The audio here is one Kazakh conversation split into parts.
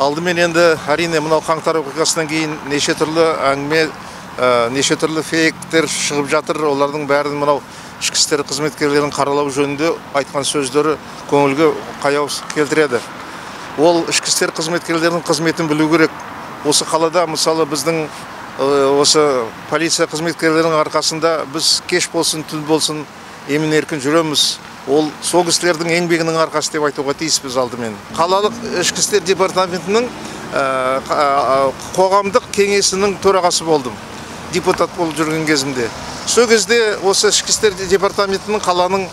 Алдымен енді әрине мынау қаңтар оқиғасынан кейін неше түрлі әңгіме, неше түрлі фейктер шығып жатыр. Олардың бәрін мынау ішкі істер қызметкерлерін қаралау жөнінде айтқан сөздері көңілге қаяу келтіреді. Ол ішкі істер қызметкерлерінің қызметін білу керек. Осы қалада мысалы біздің осы полиция қызметкерлерінің арқасында біз кеш болсын, түн болсын емін-еркін жүреміз. Ол сол кісілердің еңбегінің арқасы деп айтуға тиіспіз алдымен. Қалалық ішкі істер департаментінің қоғамдық кеңесінің төрағасы болдым, депутат болып жүрген кезімде. Сол кезде осы ішкі істер департаментінің қаланың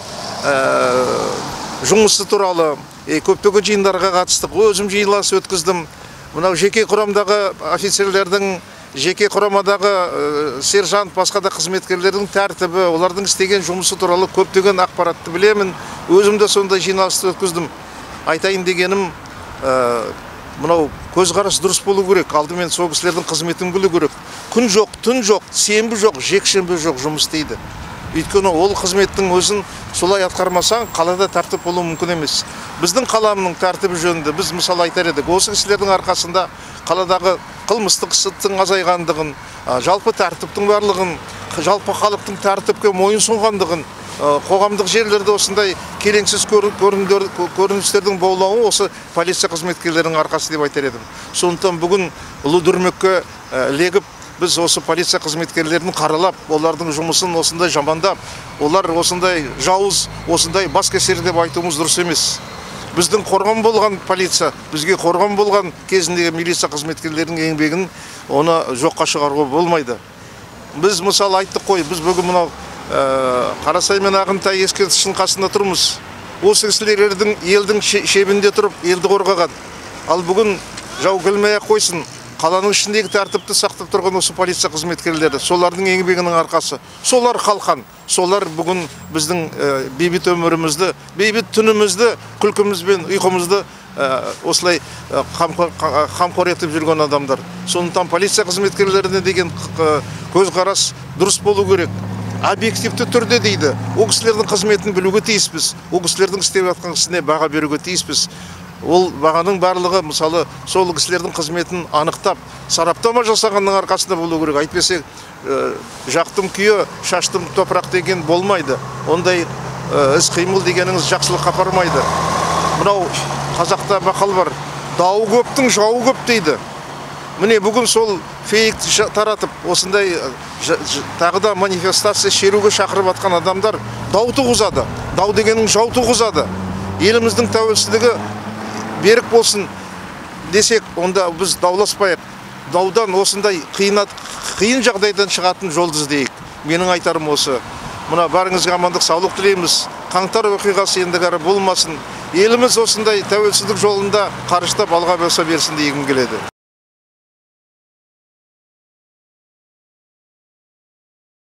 жұмысы туралы көптеген жиындарға қатыстық. Өзім жиналыс өткіздім. Мынау жеке құрамдағы офицерлердің, жеке құрамадағы сержант, басқа да қызметкерлердің тәртібі, олардың істеген жұмысы туралы көптеген ақпаратты білемін. Өзім де сондай жиналысты өткіздім. Айтайын дегенім, мынау көзқарас дұрыс болу керек. Алдымен сол кісілердің қызметін білу керек. Күн жоқ, түн жоқ, сенбі жоқ, жексенбі жоқ жұмыс істейді. Өйткені ол қызметтің өзін солай атқармасаң, қалада тәртіп болуы мүмкін емес. Біздің қаламның тәртібі жөнінде біз мысалы айтар едік. Осы кісілердің арқасында қаладағы қылмыстық істің азайғандығын, жалпы тәртіптің барлығын, жалпы халықтың тәртіпке мойынсұнғандығын, қоғамдық жерлерде осындай келеңсіз көріністердің болуы осы полиция қызметкерлерінің арқасы деп айтар едім. Сондықтан бүгін ұлы дүрмекке легіп біз осы полиция қызметкерлерін қаралап, олардың жұмысын осындай жамандап, олар осындай жауыз, осындай бас кесер деп айтуымыз дұрыс емес. Біздің қорған болған полиция, бізге қорған болған кезіндегі милиция қызметкерлерінің еңбегін оны жоққа шығаруға болмайды. Біз мысалы айттық қой, біз бүгін мынау Қарасай мен Ағынтай ескерткішінің қасында тұрмыз. Осы кісілердің елдің шебінде тұрып, елді қорғаған. Ал бүгін жау келмей-ақ қойсын. Қаланың ішіндегі тәртіпті сақтап тұрған осы полиция қызметкерлері, солардың еңбегінің арқасы. Солар қалқан, солар бүгін біздің бейбіт өмірімізді, бейбіт түнімізді, күлкімізбен ұйқымызды осылай қамқор етіп жүрген адамдар. Сондықтан полиция қызметкерлеріне деген көзқарас дұрыс болу керек. Объективті түрде дейді. Ол кісілердің қызметін білуге тиіспіз. Ол кісілердің істеп жатқан ісіне баға беруге тиіспіз. Ол бағаның барлығы, мысалы, сол кісілердің қызметін анықтап, сараптама жасағанның арқасында болу керек. Айтпесе, жақтым күйе, шаштым топырақ деген болмайды. Ондай іс-қимыл дегеніңіз жақсылық апармайды. Мынау қазақта мақал бар, дауы көптің жауы көп дейді. Міне бүгін сол фейк таратып, осындай тағы да манифестация шеруге шақырып атқан адамдар дау туғызады. Дау дегенің жау туғызады. Еліміздің тәуелсіздігі берік болсын десек, онда біз дауласпайық. Даудан осындай қиын жағдайдан шығатын жол іздейік. Менің айтарым осы. Мына барыңызға амандық, саулық тілейміз. Қаңтар оқиғасы ендігәрі болмасын. Еліміз осындай тәуелсіздік жолында қарыштап алға баса берсін дегім келеді.